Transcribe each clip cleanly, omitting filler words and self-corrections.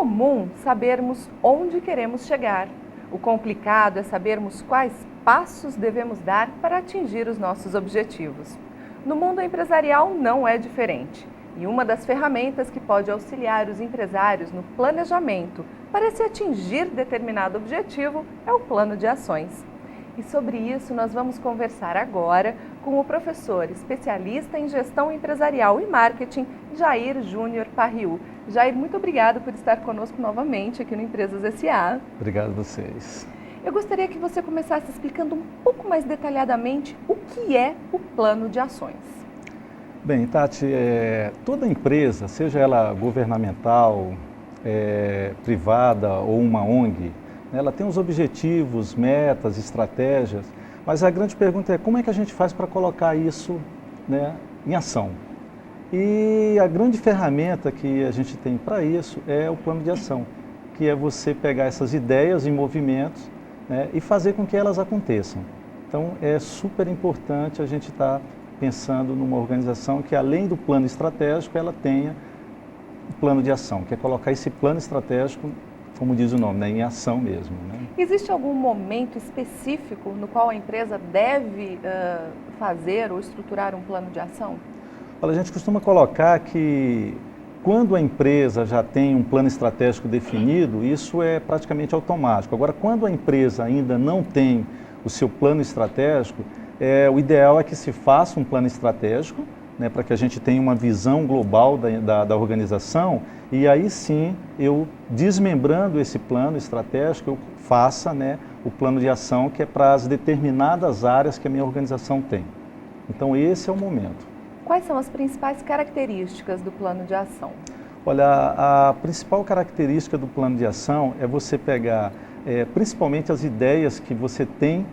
comum sabermos onde queremos chegar. O complicado é sabermos quais passos devemos dar para atingir os nossos objetivos. No mundo empresarial não é diferente. E uma das ferramentas que pode auxiliar os empresários no planejamento para se atingir determinado objetivo é o plano de ações. E sobre isso nós vamos conversar agora com o professor especialista em gestão empresarial e marketing, Jair Júnior Parriu. Jair, muito obrigado por estar conosco novamente aqui no Empresas S.A. Obrigado a vocês. Eu gostaria que você começasse explicando um pouco mais detalhadamente o que é o plano de ações. Bem, Tati, toda empresa, seja ela governamental, privada ou uma ONG, ela tem os objetivos, metas, estratégias, mas a grande pergunta é como é que a gente faz para colocar isso, né, em ação? E a grande ferramenta que a gente tem para isso é o plano de ação, que é você pegar essas ideias em movimentos, né, e fazer com que elas aconteçam. Então é super importante a gente estar pensando numa organização que, além do plano estratégico, ela tenha o plano de ação, que é colocar esse plano estratégico, como diz o nome, né, em ação mesmo. Né? Existe algum momento específico no qual a empresa deve fazer ou estruturar um plano de ação? Olha, a gente costuma colocar que quando a empresa já tem um plano estratégico definido, isso é praticamente automático. Agora, quando a empresa ainda não tem o seu plano estratégico, o ideal é que se faça um plano estratégico, né, para que a gente tenha uma visão global da organização, e aí sim, eu desmembrando esse plano estratégico, eu faça, né, o plano de ação que é para as determinadas áreas que a minha organização tem. Então esse é o momento. Quais são as principais características do plano de ação? Olha, a principal característica do plano de ação é você pegar principalmente as ideias que você tem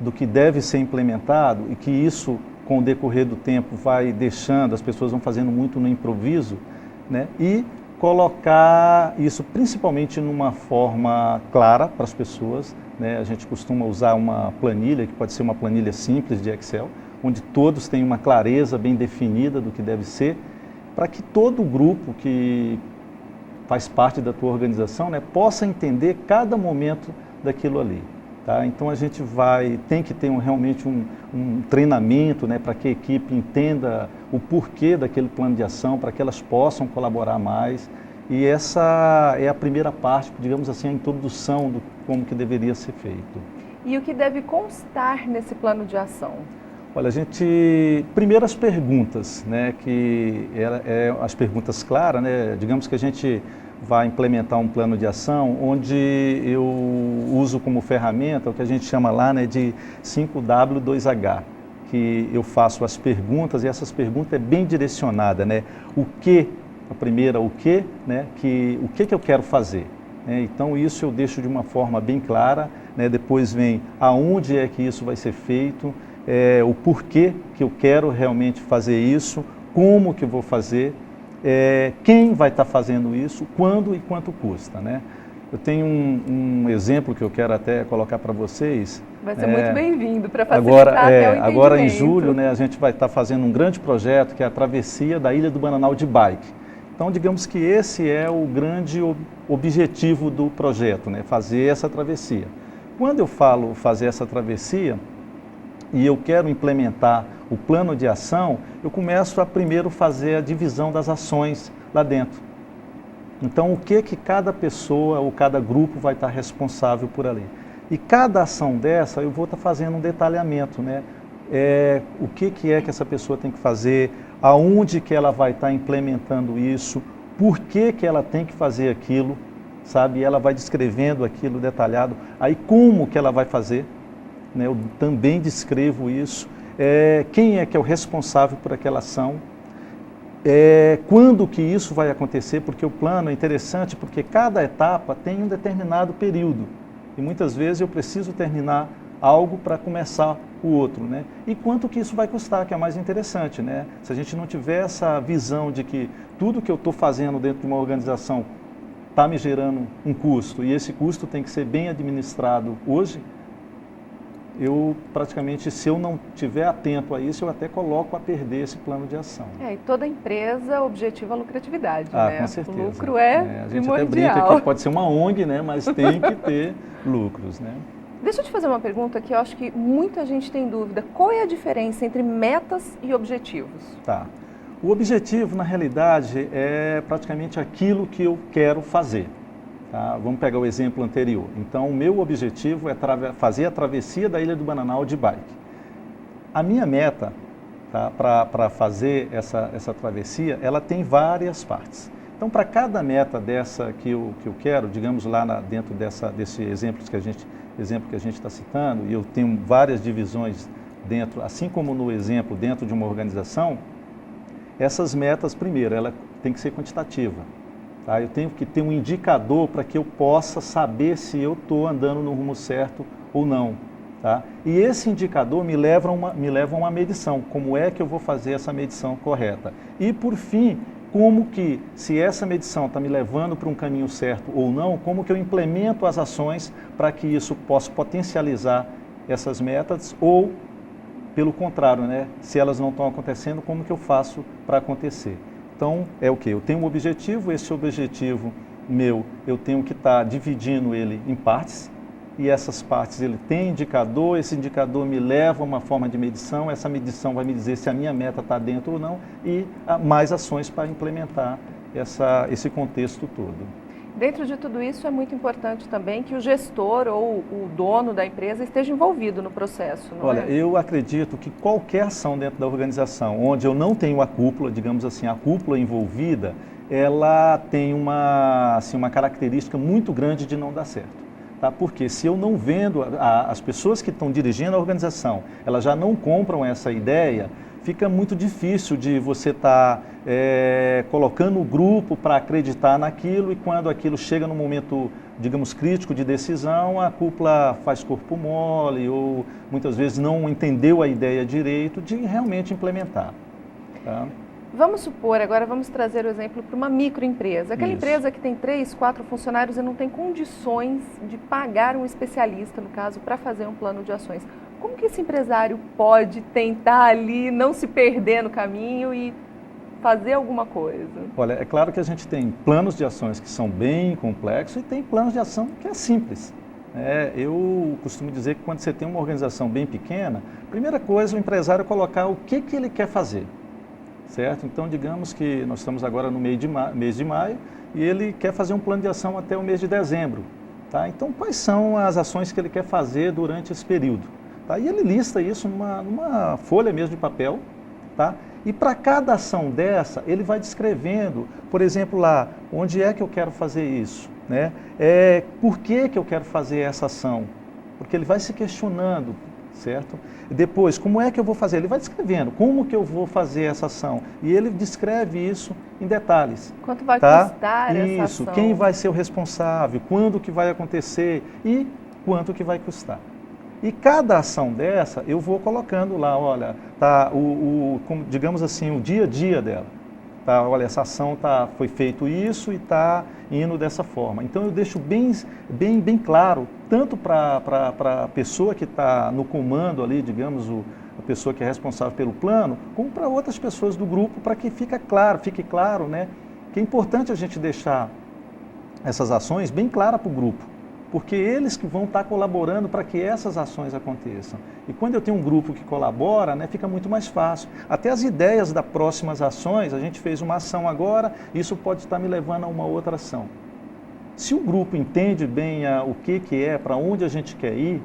do que deve ser implementado e que isso, com o decorrer do tempo, vai deixando, as pessoas vão fazendo muito no improviso, né? E colocar isso principalmente numa forma clara para as pessoas, né? A gente costuma usar uma planilha, que pode ser uma planilha simples de Excel, onde todos têm uma clareza bem definida do que deve ser, para que todo o grupo que faz parte da tua organização, né, possa entender cada momento daquilo ali. Tá? Então a gente tem que ter realmente um treinamento, né, para que a equipe entenda o porquê daquele plano de ação, para que elas possam colaborar mais. E essa é a primeira parte, digamos assim, a introdução do como que deveria ser feito. E o que deve constar nesse plano de ação? Olha, primeiro as perguntas, né, que as perguntas claras, né, digamos que a gente vai implementar um plano de ação onde eu uso como ferramenta o que a gente chama lá, né, de 5W2H, que eu faço as perguntas e essas perguntas é bem direcionada, né, a primeira, o que, né, o que eu quero fazer. Então isso eu deixo de uma forma bem clara, né, depois vem aonde é que isso vai ser feito, o porquê que eu quero realmente fazer isso, como que eu vou fazer, quem vai estar fazendo isso, quando e quanto custa, né? Eu tenho um exemplo que eu quero até colocar para vocês. Vai ser muito bem-vindo para facilitar até o entendimento. Agora em julho, né, a gente vai estar fazendo um grande projeto que é a travessia da Ilha do Bananal de bike. Então, digamos que esse é o grande objetivo do projeto, né, fazer essa travessia. Quando eu falo fazer essa travessia, e eu quero implementar o plano de ação, eu começo a primeiro fazer a divisão das ações lá dentro. Então, o que cada pessoa ou cada grupo vai estar responsável por ali. E cada ação dessa, eu vou estar fazendo um detalhamento, né? O que é que essa pessoa tem que fazer, aonde que ela vai estar implementando isso, por que ela tem que fazer aquilo, sabe? E ela vai descrevendo aquilo detalhado, aí como que ela vai fazer. Né, eu também descrevo isso, quem é que é o responsável por aquela ação, quando que isso vai acontecer, porque o plano é interessante, porque cada etapa tem um determinado período, e muitas vezes eu preciso terminar algo para começar o outro, né? E quanto que isso vai custar, que é mais interessante, né? Se a gente não tiver essa visão de que tudo que eu estou fazendo dentro de uma organização está me gerando um custo, e esse custo tem que ser bem administrado hoje, eu praticamente, se eu não estiver atento a isso, eu até coloco a perder esse plano de ação. E toda empresa objetiva a lucratividade, né? Com certeza. O lucro é A gente primordial. até brinca que pode ser uma ONG, né? Mas tem que ter lucros, né? Deixa eu te fazer uma pergunta que eu acho que muita gente tem dúvida. Qual é a diferença entre metas e objetivos? Tá. O objetivo, na realidade, é praticamente aquilo que eu quero fazer. Tá? Vamos pegar o exemplo anterior. Então, o meu objetivo é fazer a travessia da Ilha do Bananal de bike. A minha meta, tá, para fazer essa travessia, ela tem várias partes. Então, para cada meta dessa que eu quero, digamos lá dentro desse exemplo que a gente está citando, e eu tenho várias divisões dentro, assim como no exemplo dentro de uma organização, essas metas, primeiro, ela tem que ser quantitativa. Tá? Eu tenho que ter um indicador para que eu possa saber se eu estou andando no rumo certo ou não. Tá? E esse indicador me leva a uma medição. Como é que eu vou fazer essa medição correta? E, por fim, como que, se essa medição está me levando para um caminho certo ou não, como que eu implemento as ações para que isso possa potencializar essas metas ou, pelo contrário, né? Se elas não estão acontecendo, como que eu faço para acontecer? Então, é o quê? Eu tenho um objetivo, esse objetivo meu, eu tenho que estar dividindo ele em partes, e essas partes, ele tem indicador, esse indicador me leva a uma forma de medição, essa medição vai me dizer se a minha meta está dentro ou não, e mais ações para implementar esse contexto todo. Dentro de tudo isso, é muito importante também que o gestor ou o dono da empresa esteja envolvido no processo, não Olha, é? eu acredito que qualquer ação dentro da organização, onde eu não tenho a cúpula, digamos assim, a cúpula envolvida, ela tem uma característica muito grande de não dar certo. Tá? Porque se eu não vendo, as pessoas que estão dirigindo a organização, elas já não compram essa ideia, fica muito difícil de você estar colocando o grupo para acreditar naquilo, e quando aquilo chega no momento, digamos, crítico de decisão, a cúpula faz corpo mole ou muitas vezes não entendeu a ideia direito de realmente implementar. Tá? Vamos supor, agora vamos trazer o exemplo para uma microempresa. Aquela Isso. empresa que tem 3, 4 funcionários e não tem condições de pagar um especialista, no caso, para fazer um plano de ações. Como que esse empresário pode tentar ali não se perder no caminho e fazer alguma coisa? Olha, é claro que a gente tem planos de ações que são bem complexos e tem planos de ação que é simples. Eu costumo dizer que quando você tem uma organização bem pequena, a primeira coisa, o empresário é colocar o que ele quer fazer. Certo? Então, digamos que nós estamos agora no mês de maio e ele quer fazer um plano de ação até o mês de dezembro. Tá? Então, quais são as ações que ele quer fazer durante esse período? Tá? E ele lista isso numa folha mesmo de papel. Tá? E para cada ação dessa, ele vai descrevendo, por exemplo, lá, onde é que eu quero fazer isso? Né? Por que eu quero fazer essa ação? Porque ele vai se questionando. Certo? Depois, como é que eu vou fazer? Ele vai descrevendo como que eu vou fazer essa ação. E ele descreve isso em detalhes. Quanto vai custar essa Isso, ação? quem vai ser o responsável, quando que vai acontecer e quanto que vai custar. E cada ação dessa, eu vou colocando lá, olha, tá, digamos assim, o dia a dia dela. Tá, olha, essa ação foi feito isso e está indo dessa forma. Então eu deixo bem claro, tanto para a pessoa que está no comando ali, digamos, a pessoa que é responsável pelo plano, como para outras pessoas do grupo, para que fique claro, né, que é importante a gente deixar essas ações bem claras para o grupo, porque eles que vão estar colaborando para que essas ações aconteçam. E quando eu tenho um grupo que colabora, né, fica muito mais fácil. Até as ideias das próximas ações, a gente fez uma ação agora, isso pode estar me levando a uma outra ação. Se o grupo entende bem o que é, para onde a gente quer ir,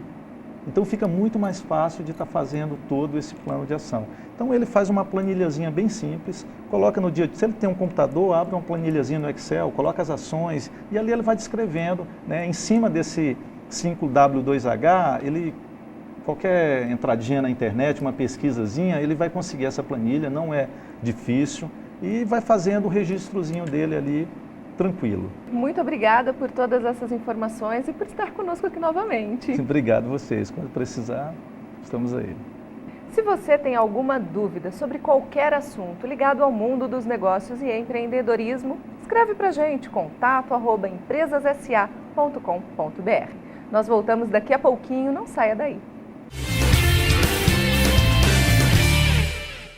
então fica muito mais fácil de estar fazendo todo esse plano de ação. Então ele faz uma planilhazinha bem simples, coloca no dia, se ele tem um computador, abre uma planilhazinha no Excel, coloca as ações e ali ele vai descrevendo, né, em cima desse 5W2H, qualquer entradinha na internet, uma pesquisazinha, ele vai conseguir essa planilha, não é difícil, e vai fazendo o registrozinho dele ali tranquilo. Muito obrigada por todas essas informações e por estar conosco aqui novamente. Obrigado a vocês. Quando precisar, estamos aí. Se você tem alguma dúvida sobre qualquer assunto ligado ao mundo dos negócios e empreendedorismo, escreve para a gente, contato@empresassa.com.br. Nós voltamos daqui a pouquinho, não saia daí.